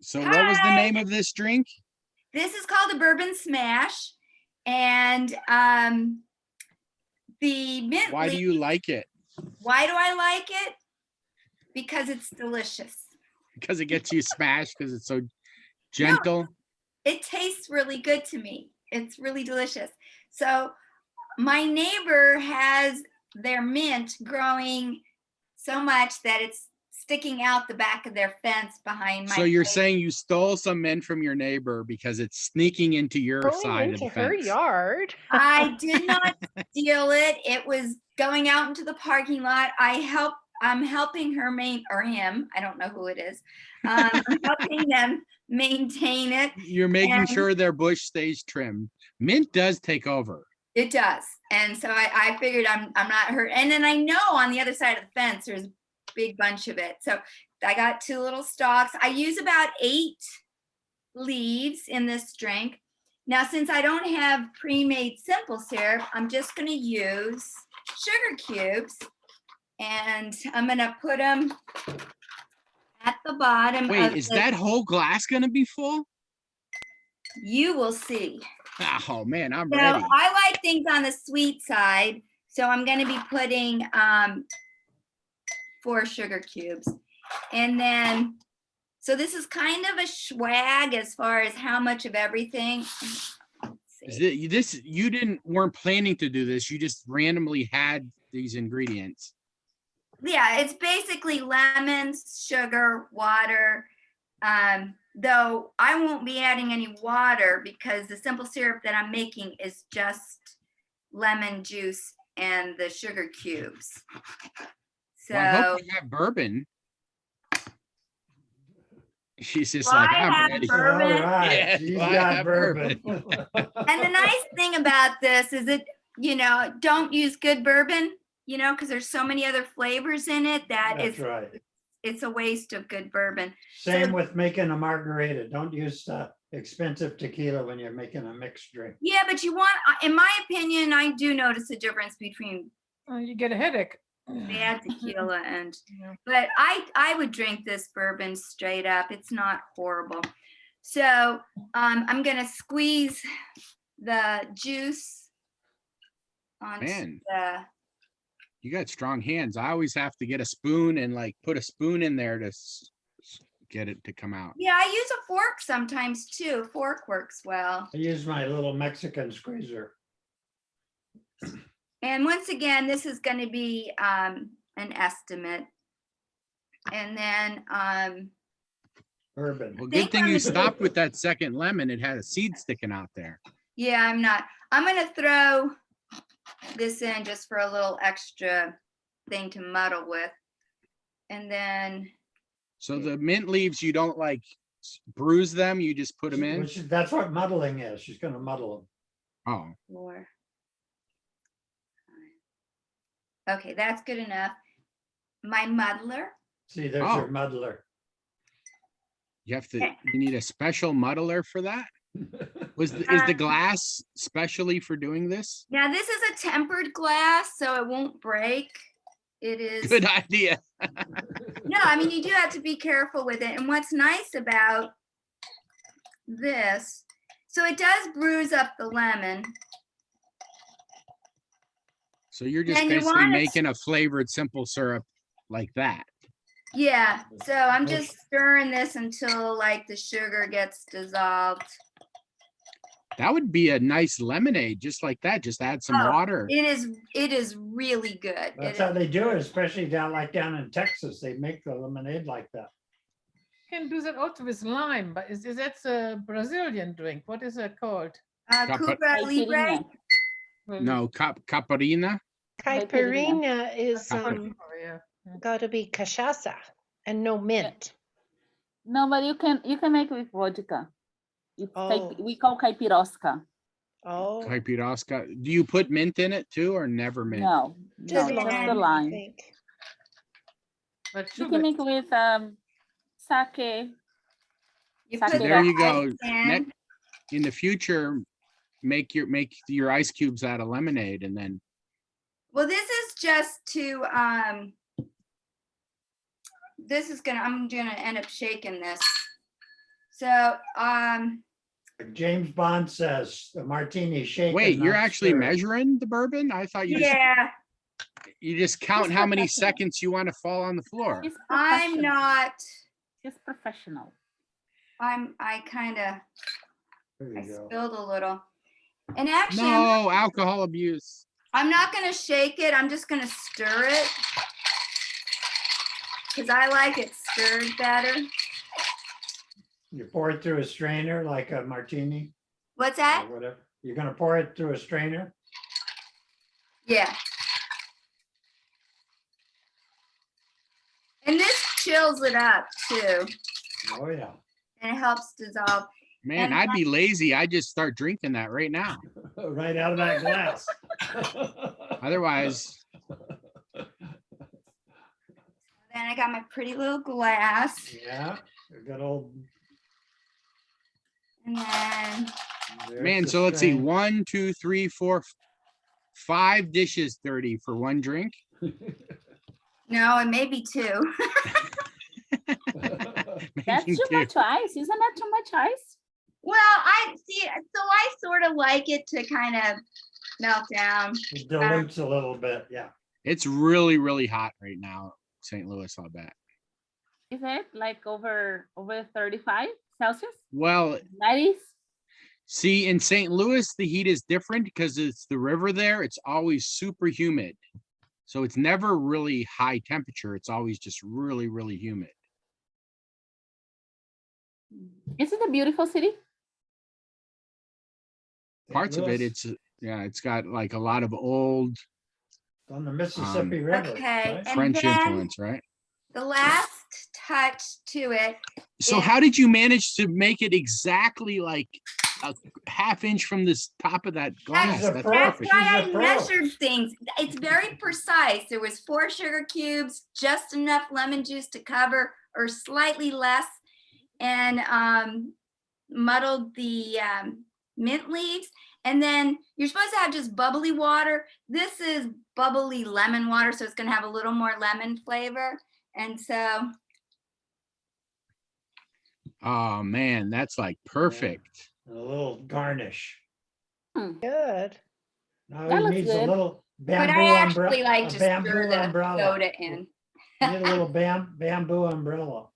So what was the Hi. name of this drink? This is called a Bourbon Smash, and the mint Why do leaf. you like it? Why do I like it? Because it's delicious. Because it gets you smashed because it's so No, gentle. it tastes really good to me. It's really delicious. So my neighbor has their mint growing so much that it's sticking out the back of their fence behind my So you're place. saying you stole some mint from your neighbor because it's sneaking into your Going side of the into her fence. yard. I did not steal it. It was going out into the parking lot. I'm helping her or him. I don't know who it is. I'm helping them maintain it. You're making And sure their bush stays trimmed. Mint does take over. it does. And so I figured I'm not hurt. And then I know on the other side of the fence, there's a big bunch of it. So I got 2 little stalks. I use about 8 leaves in this drink. Now, since I don't have pre-made simple syrup, I'm just going to use sugar cubes, and I'm going to put them at the bottom. Wait, is that whole glass going to be full? You will see. Oh man, I'm So ready. I like things on the sweet side, so I'm going to be putting 4 sugar cubes, and then so this is kind of a swag as far as how much of everything. You weren't planning to do this. You just randomly had these ingredients. Yeah, it's basically lemons, sugar, water. Though I won't be adding any water because the simple syrup that I'm making is just lemon juice and the sugar cubes. So Well, I hope you have bourbon. She's just well, like, I I'm have ready. bourbon. All right, Yeah, she's I got have bourbon. And the nice thing about this is that, don't use good bourbon, because there's so many other flavors in it that That's right. it's a waste of good bourbon. Same with making a margarita. Don't use expensive tequila when you're making a mixed drink. Yeah, but in my opinion, I do notice a difference between You get a headache. bad tequila and, Yeah. but I would drink this bourbon straight up. It's not horrible. So I'm gonna squeeze the juice onto Man. the. You got strong hands. I always have to get a spoon and put a spoon in there to get it to come out. Yeah, I use a fork sometimes too. A fork works well. I use my little Mexican squeezer. And once again, this is going to be an estimate. And then Bourbon. Well, good thing you stopped with that second lemon. It had a seed sticking out there. yeah, I'm going to throw this in just for a little extra thing to muddle with. And then So the mint leaves, you don't bruise them, you just put them in? That's what muddling is. She's going to muddle them. Oh. 4. Okay, that's good enough. My muddler. See, there's your muddler. You need a special muddler for that? Is the glass specially for doing this? Now this is a tempered glass, so it won't break. It is. Good idea. No, I mean, you do have to be careful with it. And what's nice about this, so it does bruise up the lemon. So you're just basically making a flavored simple syrup like that. Yeah, so I'm just stirring this until the sugar gets dissolved. That would be a nice lemonade, just like that. Just add some water. It is really good. That's how they do it, especially down in Texas. They make the lemonade like that. You can do that also with lime, but is that a Brazilian drink? What is it called? Cuba Libre? No, caparina. Caipirinha is Yeah. got to be cachaça and no mint. No, but you can make it with vodka. We call caipirosca. Oh, Caipirosca. Do you put mint in it too, or never mint? No, just the I lime. think. But You can make it with sake. Put There you go. in. In the future, make your ice cubes out of lemonade, and then. Well, this is just to I'm gonna end up shaking this So, Like James Bond says, the martini shaken. Wait, you're not actually stirred. measuring the bourbon? I thought yeah, you just count how many professional. seconds you want to fall on the floor. She's I'm professional. not, She's professional. I kind of, There I you go. spilled a little. And actually, No alcohol abuse. I'm not gonna shake it, I'm just gonna stir it. Cause I like it stirred better. You pour it through a strainer like a martini What's or that? whatever. You're gonna pour it through a strainer? Yeah. And this chills it up too, Oh, yeah. and it helps dissolve. Man, And I'd be lazy. I'd just start drinking that right now. Right out of that glass. Otherwise, Then I got my pretty little glass, Yeah, a good old. and then, there's man, the so let's see, strain. 1, 2, 3, 4, 5 dishes dirty for one drink. no, and maybe two. That's Making too two. much ice. Isn't that too much ice? Well, I see, so I sort of like it to kind of melt down. It dilutes a little bit, yeah. It's really, really hot right now, St. Louis, I'll bet. Is it like over 35 Celsius? Well, 90s? see, in St. Louis, the heat is different because it's the river there. It's always super humid. So it's never really high temperature. It's always just really, really humid. Is it a beautiful city? Parts of it, Louis, it's, yeah, it's got like a lot of old on the Mississippi River. Okay, right? and French then influence, right? the last touch to it, So Yeah. how did you manage to make it exactly like a half inch from this top of that glass? a That's pro. that's perfect. why She's I a pro. measured things. It's very precise. There was 4 sugar cubes, just enough lemon juice to cover, or slightly less, and muddled the mint leaves. And then you're supposed to have just bubbly water. This is bubbly lemon water, so it's gonna have a little more lemon flavor. And so, Oh man, that's like perfect. And a little garnish. Good. Now That he looks needs a good. little but bamboo I actually umbrella. like to stir the umbrella. soda in. You need a little bamboo umbrella.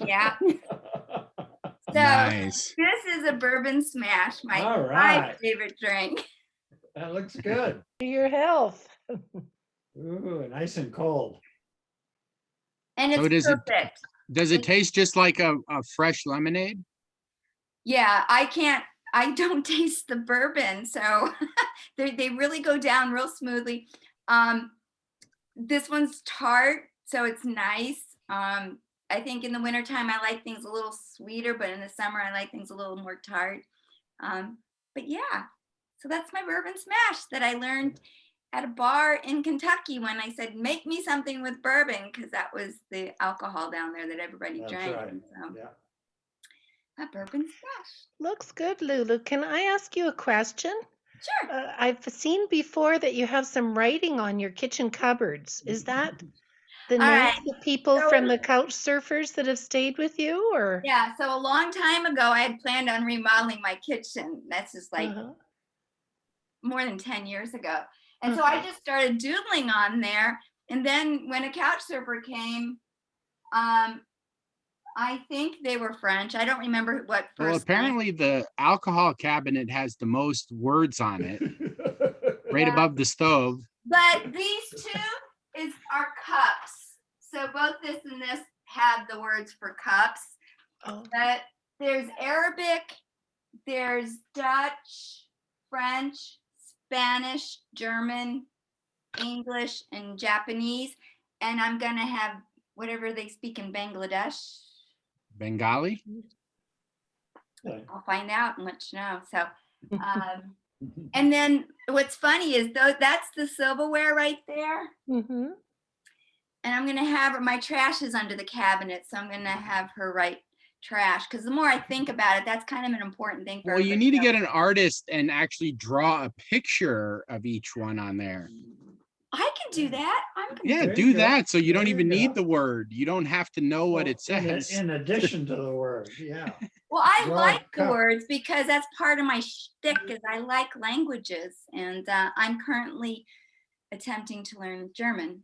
Yeah. So Nice. this is a bourbon smash, my All right. favorite drink. That looks good. To your health. Ooh, nice and cold. And So it's does it- perfect. Does it taste just like a fresh lemonade? Yeah, I don't taste the bourbon, so they really go down real smoothly. This one's tart, so it's nice. I think in the wintertime I like things a little sweeter, but in the summer I like things a little more tart. But yeah, so that's my bourbon smash that I learned at a bar in Kentucky when I said, make me something with bourbon, because that was the alcohol down there that everybody That's drank. right. And so Yeah. a bourbon smash. Looks good, Lulu. Can I ask you a question? Sure. I've seen before that you have some writing on your kitchen cupboards. Is that the All names right. of people So- from the couch surfers that have stayed with you, or? Yeah, so a long time ago, I had planned on remodeling my kitchen. That's just like Uh-huh. more than 10 years ago. And so I just started doodling on there. And then when a couch surfer came, I think they were French. I don't remember what first. Well, name. apparently the alcohol cabinet has the most words on it, right Yeah. above the stove. But these two are cups. So both this and this have the words for cups. Oh, But there's Arabic, there's Dutch, French, Spanish, German, English, and Japanese. And I'm gonna have whatever they speak in Bangladesh. Bengali? I'll find out and let you know. So, and then what's funny is that's the silverware right there. mm-hmm. And I'm gonna have her, my trash is under the cabinet, so I'm gonna have her write trash, because the more I think about it, that's kind of an important thing for Well, you everybody need to know. get an artist and actually draw a picture of each one on there. I can do that. I'm gonna Yeah, There do you go. that. So you don't There you even need go. the word. You don't have to know what it Well, says. In addition to the word, yeah. Well, I Broad like the cup. words because that's part of my shtick is I like languages, and I'm currently attempting to learn German.